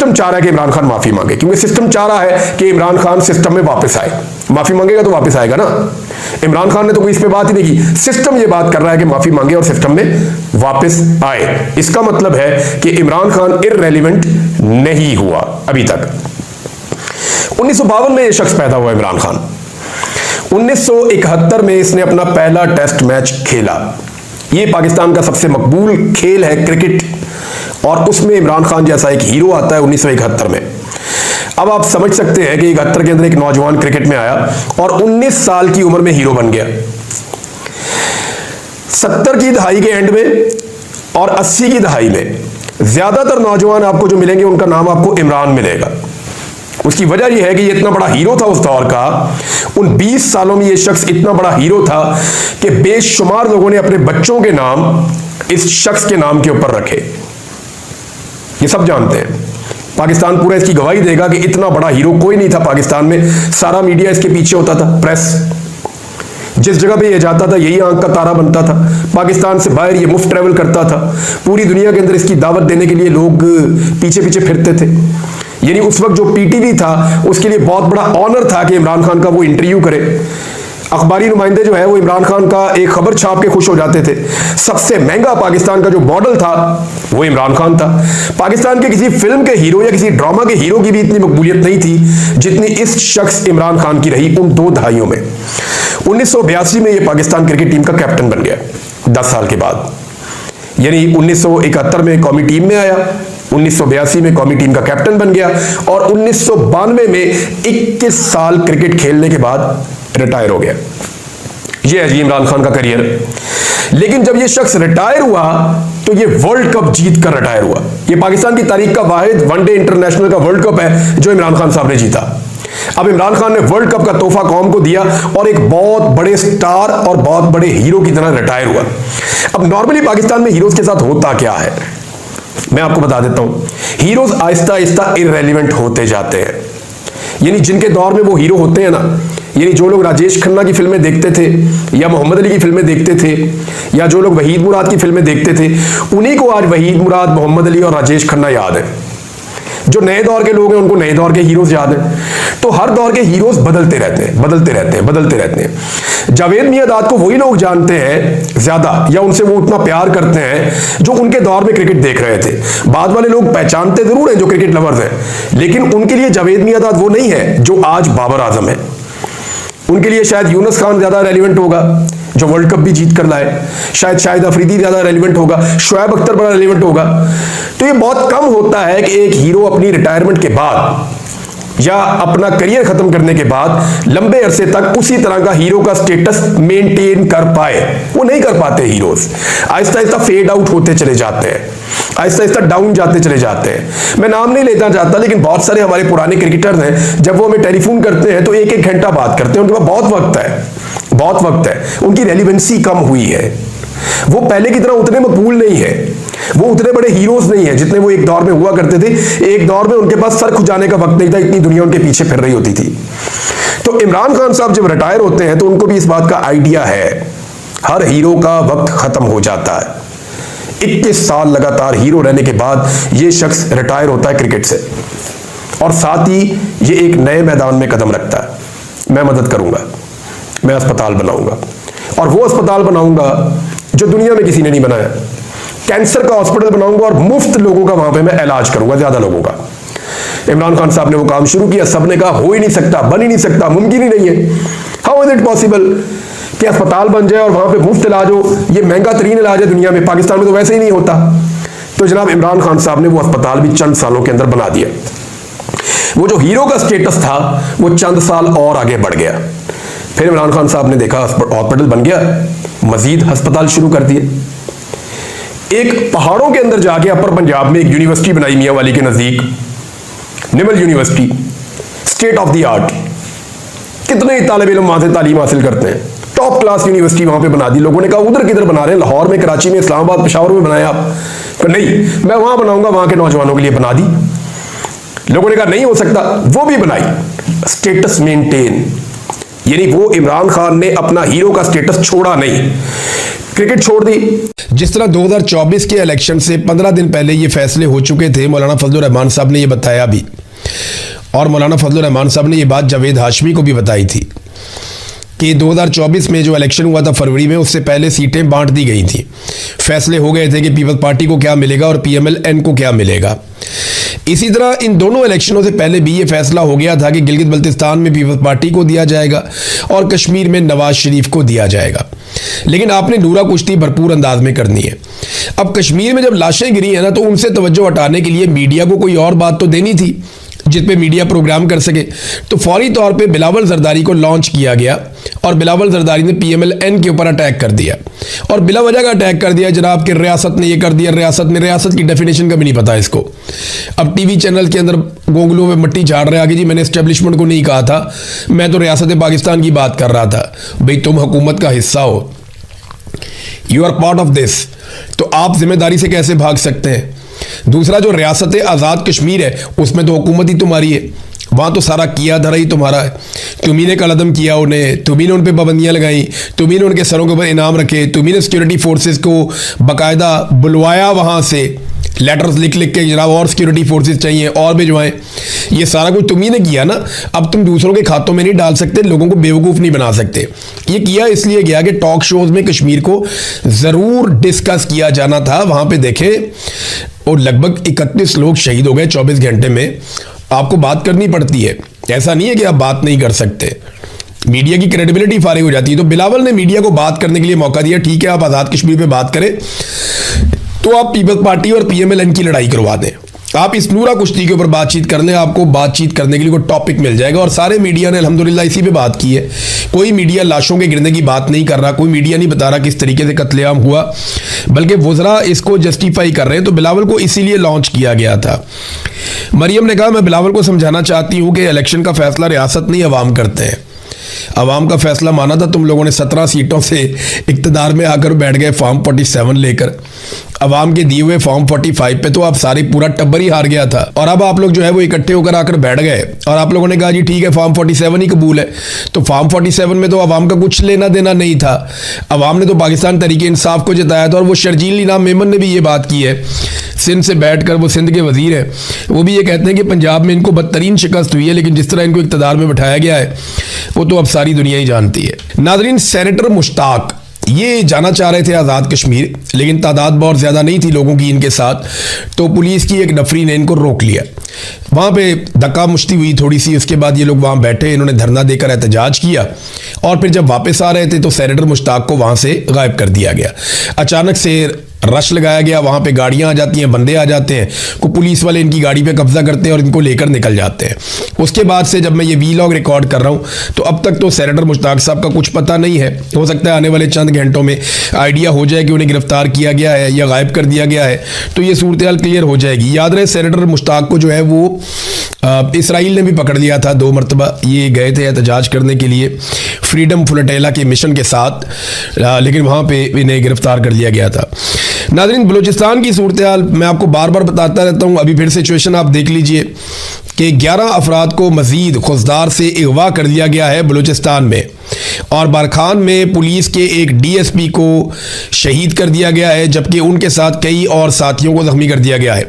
System चाह रहा है कि इमरान खान माफी मांगे, क्योंकि सिस्टम चाह रहा है कि इमरान खान सिस्टम में वापस आए। माफी मांगेगा तो वापस आएगा ना। इमरान खान ने तो कोई इस पे बात ही नहीं की, सिस्टम ये बात कर रहा है कि माफी मांगे और सिस्टम में वापस आए। इसका मतलब है कि इमरान खान इररेलेवेंट नहीं हुआ अभी तक। 1952 में यह शख्स पैदा हुआ इमरान खान। 1971 में इसने अपना पहला टेस्ट मैच खेला। ये पाकिस्तान का सबसे मकबूल खेल है क्रिकेट, और उसमें इमरान खान जैसा एक हीरो आता है 1971 में। अब आप समझ सकते हैं कि 71 के अंदर एक नौजवान क्रिकेट में आया और 19 साल की उम्र में हीरो बन गया। 70 की दहाई के एंड में और 80 की दहाई में ज्यादातर नौजवान आपको जो मिलेंगे उनका नाम आपको इमरान मिलेगा। उसकी वजह यह है कि ये इतना बड़ा हीरो था उस दौर का। उन 20 सालों में ये शख्स इतना बड़ा हीरो था कि बेशुमार लोगों ने अपने बच्चों के नाम इस शख्स के नाम के ऊपर रखे। ये सब जानते हैं, पाकिस्तान पूरा इसकी गवाही देगा कि इतना बड़ा हीरो कोई नहीं था पाकिस्तान में। सारा मीडिया इसके पीछे होता था, प्रेस जिस जगह पे ये जाता था यही आंख का तारा बनता था। पाकिस्तान से बाहर ये मुफ्त ट्रैवल करता था, पूरी दुनिया के अंदर इसकी दावत देने के लिए लोग पीछे पीछे फिरते थे। यानी उस वक्त जो पीटीवी था उसके लिए बहुत बड़ा ऑनर था कि इमरान खान का वो इंटरव्यू करे। अखबारी नुमाइंदे जो है वो इमरान खान का एक खबर छाप के खुश हो जाते थे। सबसे महंगा पाकिस्तान का जो मॉडल था वो इमरान खान था। पाकिस्तान के किसी फिल्म के हीरो या किसी ड्रामा के हीरो की भी इतनी मकबूलियत नहीं थी जितनी इस शख्स इमरान खान की रही उन 2 दहाइयों में। 1982 में ये पाकिस्तान क्रिकेट टीम का कैप्टन बन गया 10 साल के बाद। यानी 1971 में कौमी टीम में आया, 1982 में कौमी टीम का कैप्टन बन गया और 1992 में 21 साल क्रिकेट खेलने के बाद रिटायर हो गया। यह है जी इमरान खान का करियर। लेकिन जब यह शख्स रिटायर हुआ तो यह वर्ल्ड कप जीत कर रिटायर हुआ। यह पाकिस्तान की तारीख का वाहिद वनडे इंटरनेशनल का वर्ल्ड कप है जो इमरान खान साहब ने जीता। अब इमरान खान ने वर्ल्ड कप का तोहफा कौम को दिया और एक बहुत बड़े स्टार और बहुत बड़े हीरो की तरह रिटायर हुआ। अब नॉर्मली पाकिस्तान में हीरोज के साथ होता क्या है मैं आपको बता देता हूं। हीरोज आहिस्ता आहिस्ता इररेलेवेंट होते जाते हैं। यानी जिनके दौर में वो हीरो होते हैं ना, यानी जो लोग राजेश खन्ना की फिल्में देखते थे या मोहम्मद अली की फिल्में देखते थे या जो लोग वहीद मुराद की फिल्में देखते थे, उन्हीं को आज वहीद मुराद, मोहम्मद अली और राजेश खन्ना याद है। जो नए दौर के लोग हैं उनको नए दौर के हीरोज याद हैं। तो हर दौर के हीरोज बदलते रहते हैं, बदलते रहते हैं, बदलते रहते हैं। जावेद मियांदाद को वही लोग जानते हैं ज्यादा, या उनसे वो उतना प्यार करते हैं जो उनके दौर में क्रिकेट देख रहे थे। बाद वाले लोग पहचानते जरूर हैं जो क्रिकेट लवर्स हैं, लेकिन उनके लिए जावेद मियांदाद वो नहीं है जो आज बाबर आजम है। उनके लिए शायद यूनुस खान ज्यादा रेलिवेंट होगा जो वर्ल्ड कप भी जीत कर लाए, शायद शाहिद अफरीदी ज्यादा रेलिवेंट होगा, शुएब अख्तर बड़ा रेलिवेंट होगा। तो ये बहुत कम होता है कि एक हीरो अपनी रिटायरमेंट के बाद या अपना करियर खत्म करने के बाद लंबे अरसे तक उसी तरह का हीरो का स्टेटस मेंटेन कर पाए। वो नहीं कर पाते heroes, Aahista Aahista fade out होते चले जाते हैं, आहिस्ता आहिस्ता डाउन जाते चले जाते हैं। मैं नाम नहीं लेना चाहता, लेकिन बहुत सारे हमारे पुराने क्रिकेटर्स हैं, जब वो हमें टेलीफोन करते हैं तो 1-1 घंटा बात करते हैं। उनके पास बहुत वक्त है, बहुत वक्त है। उनकी रेलिवेंसी कम हुई है, वो पहले की तरह उतने मकबूल नहीं है, वो उतने बड़े हीरोज नहीं है जितने वो एक दौर में हुआ करते थे। एक दौर में उनके पास सर खुजाने का वक्त नहीं था, इतनी दुनिया उनके पीछे फिर रही होती थी। तो इमरान खान साहब जब रिटायर होते हैं तो उनको भी इस बात का आइडिया है, हर हीरो का वक्त खत्म हो जाता है। 21 साल लगातार हीरो रहने के बाद ये शख्स रिटायर होता है क्रिकेट से, और साथ ही ये एक नए मैदान में कदम रखता है। मैं मदद करूंगा, मैं अस्पताल बनाऊंगा, और वो अस्पताल बनाऊंगा जो दुनिया में किसी ने नहीं बनाया। कैंसर का हॉस्पिटल बनाऊंगा और मुफ्त लोगों का वहां पे मैं इलाज करूंगा, ज्यादा लोगों का। इमरान खान साहब ने वो काम शुरू किया। सबने कहा हो ही नहीं सकता, बन ही नहीं सकता, मुमकिन ही नहीं है। हाउ इज इट पॉसिबल कि अस्पताल बन जाए और वहां पे मुफ्त इलाज हो? ये महंगा तरीन इलाज है दुनिया में, पाकिस्तान में तो वैसे ही नहीं होता। तो जनाब इमरान खान साहब ने वो अस्पताल भी चंद सालों के अंदर बना दिया। वो जो हीरो का स्टेटस था वो चंद साल और आगे बढ़ गया। फिर इमरान खान साहब ने देखा हॉस्पिटल बन गया, मजीद अस्पताल शुरू कर दिए। एक पहाड़ों के अंदर जाके अपर पंजाब में एक यूनिवर्सिटी बनाई मियां वाली के नजदीक, Nimal university, state of the art. कितने ही तालिब इल्म वहां से तालीम हासिल करते हैं, टॉप क्लास यूनिवर्सिटी वहां पे बना दी। लोगों ने कहा उधर किधर बना रहे हैं, लाहौर में, कराची में, इस्लामाबाद, पेशावर में बनाया आप? तो नहीं, मैं वहां बनाऊंगा, वहां के नौजवानों के लिए बना दी। लोगों ने कहा नहीं हो सकता, वो भी बनाई, स्टेटस मेंटेन। यानी वो इमरान खान ने अपना हीरो का स्टेटस छोड़ा नहीं, क्रिकेट छोड़ दी। जिस तरह 2024 के इलेक्शन से 15 दिन पहले ये फैसले हो चुके थे, मौलाना फजलुर रहमान साहब ने ये बताया भी, और मौलाना फजलुर रहमान साहब ने ये बात जावेद हाशमी को भी बताई थी कि 2024 में जो इलेक्शन हुआ था फरवरी में, उससे पहले सीटें बांट दी गई थी। फैसले हो गए थे कि पीपल्स पार्टी को क्या मिलेगा और पीएमएल-एन को क्या मिलेगा। इसी तरह इन दोनों इलेक्शनों से पहले भी ये फैसला हो गया था कि गिलगित बल्तिस्तान में पीपल्स पार्टी को दिया जाएगा और कश्मीर में नवाज शरीफ को दिया जाएगा। लेकिन आपने नूरा कुश्ती भरपूर अंदाज में करनी है। अब कश्मीर में जब लाशें गिरी हैं ना, तो उनसे तवज्जो हटाने के लिए मीडिया को कोई और बात तो देनी थी जिस पे मीडिया प्रोग्राम कर सके। तो फौरी तौर पे बिलावल जरदारी को लॉन्च किया गया और बिलावल जरदारी ने पीएमएल-एन के ऊपर अटैक कर दिया और बिला वजह का अटैक कर दिया। जनाब कि रियासत ने ये कर दिया, रियासत की डेफिनेशन का भी नहीं पता इसको। अब टीवी चैनल के अंदर गोंगलों में मट्टी झाड़ रहे आगे, जी मैंने एस्टेब्लिशमेंट को नहीं कहा था, मैं तो रियासत पाकिस्तान की बात कर रहा था। भाई तुम हुकूमत का हिस्सा हो, you are part of this, तो आप जिम्मेदारी से कैसे भाग सकते हैं? दूसरा, जो रियासत आज़ाद कश्मीर है उसमें तो हुकूमत ही तुम्हारी है, वहाँ तो सारा किया धरा ही तुम्हारा है। तुम्ही ने कलदम किया उन्हें, तुम्ही ने उन पर पाबंदियाँ लगाई, तुम्ही ने उनके सरों के ऊपर इनाम रखे, तुम्ही ने सिक्योरिटी फोर्सेस को बाकायदा बुलवाया, वहाँ से लेटर्स लिख लिख के जनाब और सिक्योरिटी फोर्सेस चाहिए और भिजवाएं। ये सारा कुछ तुम्ही ने किया ना। अब तुम दूसरों के खातों में नहीं डाल सकते, लोगों को बेवकूफ़ नहीं बना सकते। ये किया इसलिए गया कि टॉक शोज में कश्मीर को ज़रूर डिस्कस किया जाना था। वहाँ पे देखें और लगभग 31 लोग शहीद हो गए 24 घंटे में। आपको बात करनी पड़ती है, ऐसा नहीं है कि आप बात नहीं कर सकते। मीडिया की क्रेडिबिलिटी फारिग हो जाती है। तो बिलावल ने मीडिया को बात करने के लिए मौका दिया। ठीक है, आप आज़ाद कश्मीर पे बात करें तो आप पीपल्स पार्टी और पीएमएल-एन की लड़ाई करवा दें। आप इस नूरा कुश्ती के ऊपर बातचीत कर लें, आपको बातचीत करने के लिए कोई टॉपिक मिल जाएगा। और सारे मीडिया ने अल्हम्दुलिल्लाह इसी पे बात की है। कोई मीडिया लाशों के गिरने की बात नहीं कर रहा, कोई मीडिया नहीं बता रहा किस तरीके से कत्लेआम हुआ, बल्कि वज़रा इसको जस्टिफाई कर रहे हैं। तो बिलावल को इसीलिए लॉन्च किया गया था। मरियम ने कहा, मैं बिलावल को समझाना चाहती हूँ कि इलेक्शन का फैसला रियासत नहीं अवाम करते हैं। अवाम का फैसला माना था तुम लोगों ने, 17 सीटों से इक्तदार में आकर बैठ गए फॉर्म 47 लेकर। अवाम के दिए हुए फॉर्म 45 पे तो आप सारी पूरा टब्बर ही हार गया था। और अब आप लोग जो है वो इकट्ठे होकर आकर बैठ गए और आप लोगों ने कहा जी ठीक है फॉर्म 47 ही कबूल है। तो फॉर्म 47 में तो अवाम का कुछ लेना देना नहीं था। अवाम ने तो पाकिस्तान तरीके इंसाफ को जिताया था। और वो शर्जील इनाम मेमन ने भी ये बात की है, सिंध से बैठकर, वो सिंध के वजीर है, वो भी ये कहते हैं कि पंजाब में इनको बदतरीन शिकस्त हुई है, लेकिन जिस तरह इनको इक़्तिदार में बैठाया गया है वो तो अब सारी दुनिया ही जानती है। नाज़रीन, सेनेटर मुश्ताक ये जाना चाह रहे थे आज़ाद कश्मीर, लेकिन तादाद बहुत ज़्यादा नहीं थी लोगों की इनके साथ, तो पुलिस की एक नफरी ने इनको रोक लिया। वहाँ पे धक्का मुश्ती हुई थोड़ी सी, उसके बाद ये लोग वहाँ बैठे, इन्होंने धरना देकर एहतजाज किया और फिर जब वापस आ रहे थे तो सेनेटर मुश्ताक को वहाँ से गायब कर दिया गया। अचानक से रश लगाया गया, वहाँ पे गाड़ियाँ आ जाती हैं, बंदे आ जाते हैं, को पुलिस वाले इनकी गाड़ी पे कब्जा करते हैं और इनको लेकर निकल जाते हैं। उसके बाद से जब मैं ये वीलॉग रिकॉर्ड कर रहा हूँ तो अब तक तो सेनेटर मुश्ताक साहब का कुछ पता नहीं है। हो सकता है आने वाले चंद घंटों में आइडिया हो जाए कि उन्हें गिरफ्तार किया गया है या गायब कर दिया गया है, तो ये सूरत हाल क्लियर हो जाएगी। याद रहे, सेनेटर मुश्ताक को जो है वो इसराइल ने भी पकड़ लिया था 2 मरतबा। ये गए थे एहतजाज करने के लिए फ्रीडम फ्लोटेला के मिशन के साथ, लेकिन वहाँ पे इन्हें गिरफ्तार कर लिया गया था। नाज़रीन, बलूचिस्तान की सूरत हाल मैं आपको बार बार बताता रहता हूँ। अभी फिर सिचुएशन आप देख लीजिए कि 11 अफराद को मज़ीद खुजदार से अगवा कर दिया गया है बलूचिस्तान में, और बारखान में पुलिस के एक डीएसपी को शहीद कर दिया गया है, जबकि उनके साथ कई और साथियों को ज़ख्मी कर दिया गया है।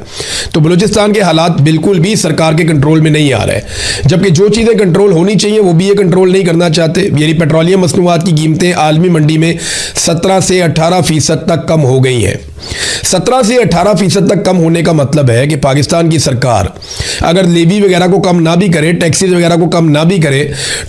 तो बलूचिस्तान के हालात बिल्कुल भी सरकार के कंट्रोल में नहीं आ रहे, जबकि जो चीज़ें कंट्रोल होनी चाहिए वो भी ये कंट्रोल नहीं करना चाहते। यानी पेट्रोलियम मसनूआत की कीमतें आलमी मंडी में 17 से 18% तक कम हो गई हैं। 17 से 18% तक कम होने का मतलब है कि पाकिस्तान की सरकार अगर लेवी वगैरह को कम ना भी करे, टैक्सेस वगैरह को कम ना भी करे,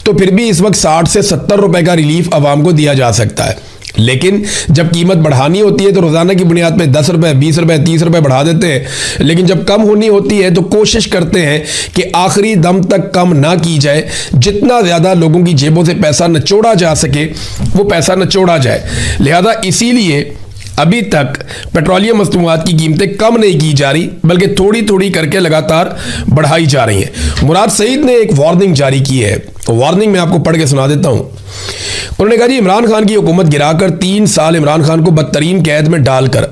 तो फिर भी इस वक्त 60 से 70 रुपए का रिलीफ आवाम को दिया जा सकता है। लेकिन जब कीमत बढ़ानी होती है तो रोज़ाना की बुनियाद पे 10 रुपए, 20 रुपए, 30 रुपए बढ़ा देते हैं, लेकिन जब कम होनी होती है तो कोशिश करते हैं कि आखिरी दम तक कम ना की जाए। जितना ज़्यादा लोगों की जेबों से पैसा निचोड़ा जा सके वो पैसा निचोड़ा जाए। लिहाजा इसीलिए अभी तक पेट्रोलियम मसनूआत की कीमतें कम नहीं की जा रही, बल्कि थोड़ी थोड़ी करके लगातार बढ़ाई जा रही हैं। मुराद सईद ने एक वार्निंग जारी की है, वार्निंग मैं आपको पढ़ के सुना देता हूँ। उन्होंने कहा जी इमरान खान की हुकूमत गिराकर 3 साल इमरान खान को बदतरीन कैद में डालकर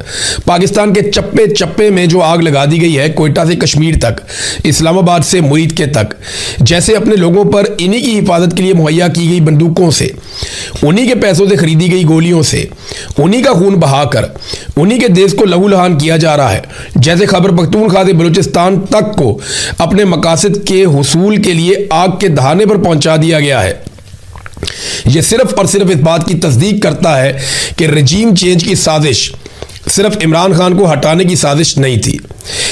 पाकिस्तान के चप्पे चप्पे में जो आग लगा दी गई है, कोयटा से कश्मीर तक, इस्लामाबाद से मुरीद के तक, जैसे अपने लोगों पर इन्हीं की हिफाजत के लिए मुहैया की गई बंदूकों से, उन्हीं के पैसों से खरीदी गई गोलियों से, उन्हीं का खून बहाकर उन्हीं के देश को लहूलुहान किया जा रहा है, जैसे खैबर पख्तूनख्वा से बलूचिस्तान तक को अपने मकासद के हुसूल के लिए आग के दहाने पर पहुंचा दिया गया है। यह सिर्फ और सिर्फ इस बात की तस्दीक करता है कि रजीम चेंज की साजिश सिर्फ इमरान खान को हटाने की साजिश नहीं थी,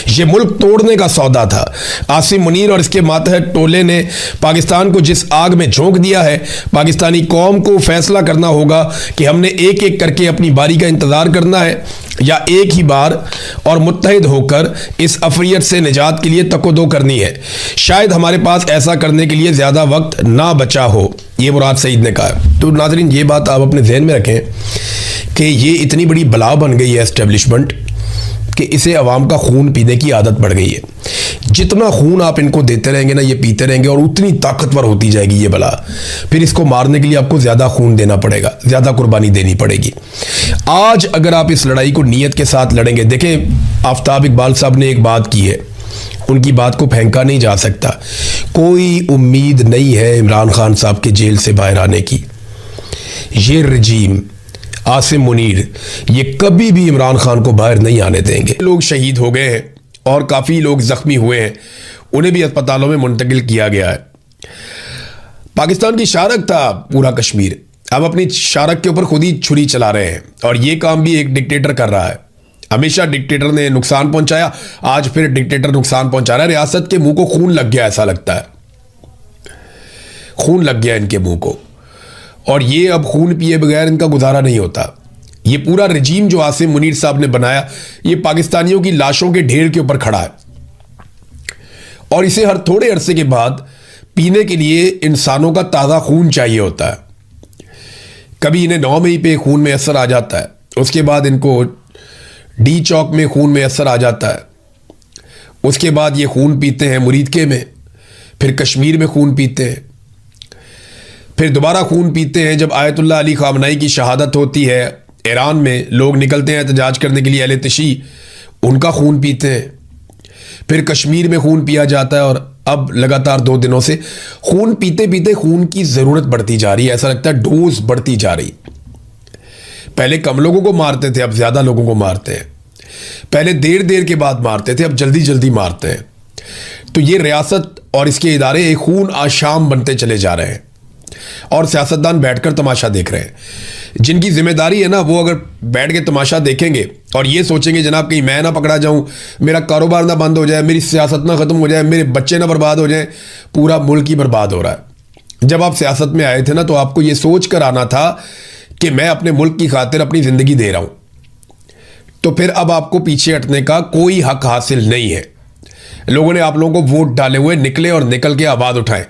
यह मुल्क तोड़ने का सौदा था। आसिम मुनीर और इसके मातहत टोले ने पाकिस्तान को जिस आग में झोंक दिया है, पाकिस्तानी कौम को फैसला करना होगा कि हमने एक एक करके अपनी बारी का इंतज़ार करना है या एक ही बार और मुत्तहिद होकर इस अफरियत से निजात के लिए तको-दो करनी है। शायद हमारे पास ऐसा करने के लिए ज़्यादा वक्त ना बचा हो, ये मुराद सईद ने कहा। तो नाज़रीन, ये बात आप अपने जहन में रखें कि ये इतनी बड़ी बला बन गई है एस्टेब्लिशमेंट कि इसे अवाम का खून पीने की आदत बढ़ गई है। जितना खून आप इनको देते रहेंगे ना, ये पीते रहेंगे और उतनी ताकतवर होती जाएगी ये बला। फिर इसको मारने के लिए आपको ज़्यादा खून देना पड़ेगा, ज़्यादा कुर्बानी देनी पड़ेगी। आज अगर आप इस लड़ाई को नीयत के साथ लड़ेंगे, देखें आफ्ताब इकबाल साहब ने एक बात की है, उनकी बात को फेंका नहीं जा सकता। कोई उम्मीद नहीं है इमरान खान साहब के जेल से बाहर आने की। ये रजीम आसिम मुनीर ये कभी भी इमरान खान को बाहर नहीं आने देंगे। लोग शहीद हो गए हैं और काफ़ी लोग ज़ख्मी हुए हैं, उन्हें भी अस्पतालों में मुंतकिल किया गया है। पाकिस्तान की शारक था पूरा कश्मीर, अब अपनी शारक के ऊपर खुद ही छुरी चला रहे हैं और ये काम भी एक डिक्टेटर कर रहा है। हमेशा डिक्टेटर ने नुकसान पहुंचाया, आज फिर डिक्टेटर नुकसान पहुंचा रहा है। रियासत के मुंह को खून लग गया, ऐसा लगता है खून लग गया इनके मुंह को, और ये अब खून पिए बगैर इनका गुजारा नहीं होता। ये पूरा रजीम जो आसिम मुनीर साहब ने बनाया, ये पाकिस्तानियों की लाशों के ढेर के ऊपर खड़ा है और इसे हर थोड़े अरसे के बाद पीने के लिए इंसानों का ताज़ा खून चाहिए होता है। कभी इन्हें 9 मई पे खून में असर आ जाता है, उसके बाद इनको डी चौक में खून में असर आ जाता है, उसके बाद ये खून पीते हैं मुरीदके में, फिर कश्मीर में खून पीते हैं, फिर दोबारा खून पीते हैं जब आयतुल्लाह अली खामनाई की शहादत होती है ईरान में, लोग निकलते हैं एहतजाज करने के लिए, अहले तशी उनका खून पीते हैं, फिर कश्मीर में खून पिया जाता है और अब लगातार 2 दिनों से खून पीते पीते खून की ज़रूरत बढ़ती जा रही है। ऐसा लगता है डोज बढ़ती जा रही। पहले कम लोगों को मारते थे, अब ज़्यादा लोगों को मारते हैं। पहले देर देर के बाद मारते थे, अब जल्दी जल्दी मारते हैं। तो ये रियासत और इसके इदारे एक खून आशाम बनते चले जा रहे हैं और सियासतदान बैठकर तमाशा देख रहे हैं। जिनकी जिम्मेदारी है ना, वो अगर बैठ के तमाशा देखेंगे और ये सोचेंगे जनाब कहीं मैं ना पकड़ा जाऊं, मेरा कारोबार ना बंद हो जाए, मेरी सियासत ना ख़त्म हो जाए, मेरे बच्चे ना बर्बाद हो जाए, पूरा मुल्क ही बर्बाद हो रहा है। जब आप सियासत में आए थे ना, तो आपको ये सोच कर आना था कि मैं अपने मुल्क की खातिर अपनी ज़िंदगी दे रहा हूँ, तो फिर अब आपको पीछे हटने का कोई हक हासिल नहीं है। लोगों ने आप लोगों को वोट डाले हुए, निकले और निकल के आवाज़ उठाएं।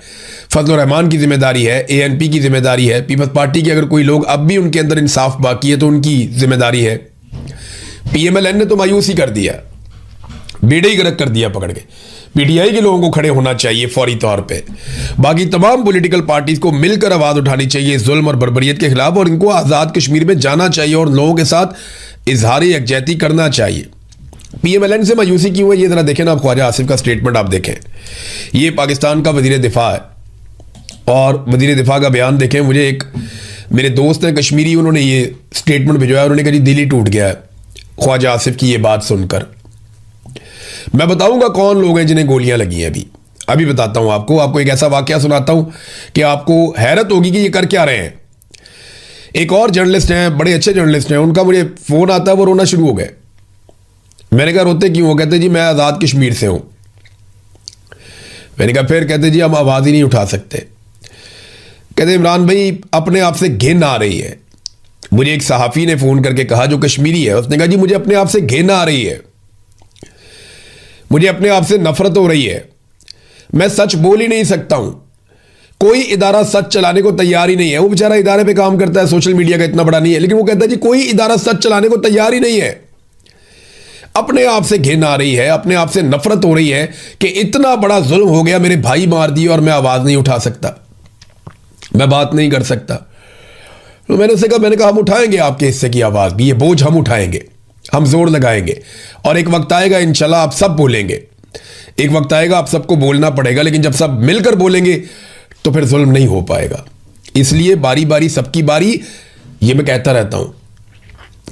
फजल रहमान की जिम्मेदारी है, एएनपी की जिम्मेदारी है, पीपल्स पार्टी के अगर कोई लोग अब भी उनके अंदर इंसाफ बाकी है तो उनकी जिम्मेदारी है। पीएमएलएन ने तो मायूस ही कर दिया, बेड़े ही गर्क कर दिया पकड़ के। पीटीआई के लोगों को खड़े होना चाहिए फौरी तौर पे। बाकी तमाम पॉलिटिकल पार्टीज को मिलकर आवाज़ उठानी चाहिए जुल्म और बर्बरियत के खिलाफ, और इनको आज़ाद कश्मीर में जाना चाहिए और लोगों के साथ इजहार यकजहती करना चाहिए। पीएमएलएन से मायूसी क्यों है, ये जरा देखें ना आप। ख्वाजा आसिफ का स्टेटमेंट आप देखें, ये पाकिस्तान का वजीर दिफा है और वजीर दिफा का बयान देखें। मुझे एक मेरे दोस्त हैं कश्मीरी, उन्होंने ये स्टेटमेंट भिजवाया, उन्होंने कहा जी दिल ही टूट गया है ख्वाजा आसिफ की ये बात सुनकर। मैं बताऊंगा कौन लोग हैं जिन्हें गोलियां लगी हैं। अभी बताता हूं आपको एक ऐसा वाकया सुनाता हूं कि आपको हैरत होगी कि ये कर क्या रहे हैं। एक और जर्नलिस्ट हैं, बड़े अच्छे जर्नलिस्ट हैं, उनका मुझे फोन आता है, वो रोना शुरू हो गए। मैंने कहा रोते क्यों हो? कहते जी मैं आज़ाद कश्मीर से हूं। मैंने कहा फिर? कहते जी हम आवाज़ ही नहीं उठा सकते। कहते इमरान भाई अपने आप से घिन आ रही है। मुझे एक सहाफ़ी ने फ़ोन करके कहा जो कश्मीरी है, उसने कहा जी मुझे अपने आप से घिन आ रही है, मुझे अपने आप से नफरत हो रही है, मैं सच बोल ही नहीं सकता हूं। कोई इदारा सच चलाने को तैयार ही नहीं है। वो बेचारा इदारे पे काम करता है, सोशल मीडिया का इतना बड़ा नहीं है, लेकिन वो कहता है जी कोई इदारा सच चलाने को तैयार ही नहीं है। अपने आप से घिन आ रही है, अपने आप से नफरत हो रही है कि इतना बड़ा जुल्म हो गया, मेरे भाई मार दिए और मैं आवाज़ नहीं उठा सकता, मैं बात नहीं कर सकता। तो मैंने कहा हम उठाएंगे आपके हिस्से की आवाज़ भी, ये बोझ हम उठाएंगे, हम जोर लगाएंगे, और एक वक्त आएगा इंशाल्लाह आप सब बोलेंगे, एक वक्त आएगा आप सबको बोलना पड़ेगा, लेकिन जब सब मिलकर बोलेंगे तो फिर जुल्म नहीं हो पाएगा। इसलिए बारी बारी सबकी बारी, ये मैं कहता रहता हूं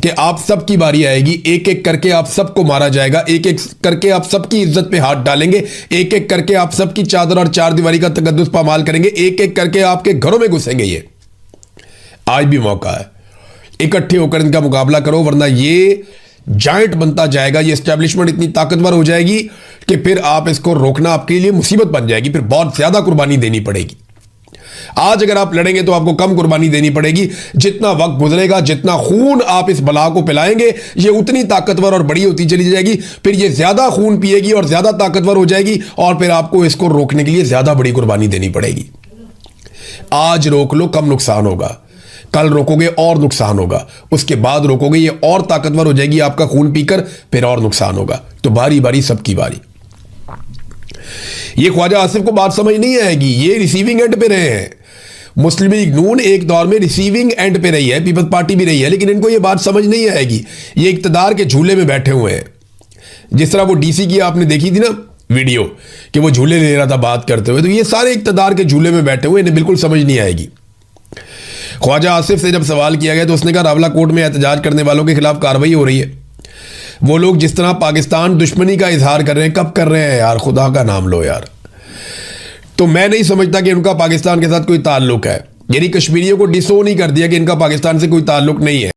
कि आप सबकी बारी आएगी, एक एक करके आप सबको मारा जाएगा, एक एक करके आप सबकी इज्जत पे हाथ डालेंगे, एक एक करके आप सबकी चादर और चार दीवारी का तकद्दुस पामाल करेंगे, एक एक करके आपके घरों में घुसेंगे। ये आज भी मौका है, इकट्ठे होकर इनका मुकाबला करो, वरना ये जायंट बनता जाएगा, ये एस्टेब्लिशमेंट इतनी ताकतवर हो जाएगी कि फिर आप इसको रोकना आपके लिए मुसीबत बन जाएगी, फिर बहुत ज्यादा कुर्बानी देनी पड़ेगी। आज अगर आप लड़ेंगे तो आपको कम कुर्बानी देनी पड़ेगी, जितना वक्त गुजरेगा, जितना खून आप इस बला को पिलाएंगे, ये उतनी ताकतवर और बड़ी होती चली जाएगी, फिर ये ज्यादा खून पिएगी और ज्यादा ताकतवर हो जाएगी, और फिर आपको इसको रोकने के लिए ज्यादा बड़ी कुर्बानी देनी पड़ेगी। आज रोक लो, कम नुकसान होगा, कल रोकोगे और नुकसान होगा, उसके बाद रोकोगे ये और ताकतवर हो जाएगी आपका खून पीकर, फिर और नुकसान होगा। तो बारी बारी सबकी बारी। ये ख्वाजा आसिफ को बात समझ नहीं आएगी, ये रिसीविंग एंड पे रहे हैं। मुस्लिम लीग नून एक दौर में रिसीविंग एंड पे रही है, पीपल्स पार्टी भी रही है, लेकिन इनको ये बात समझ नहीं आएगी। ये इक्तदार के झूले में बैठे हुए हैं। जिस तरह वो डीसी की आपने देखी थी ना वीडियो कि वो झूले ले रहा था बात करते हुए, तो ये सारे इक्तदार के झूले में बैठे हुए, इन्हें बिल्कुल समझ नहीं आएगी। ख्वाजा आसिफ से जब सवाल किया गया तो उसने कहा रावला कोर्ट में एहतजाज करने वालों के खिलाफ कार्रवाई हो रही है। वो लोग जिस तरह पाकिस्तान दुश्मनी का इजहार कर रहे हैं, कब कर रहे हैं यार, खुदा का नाम लो यार। तो मैं नहीं समझता कि उनका पाकिस्तान के साथ कोई ताल्लुक है, यानी कश्मीरियों को डिसोन ही कर दिया कि इनका पाकिस्तान से कोई ताल्लुक नहीं है।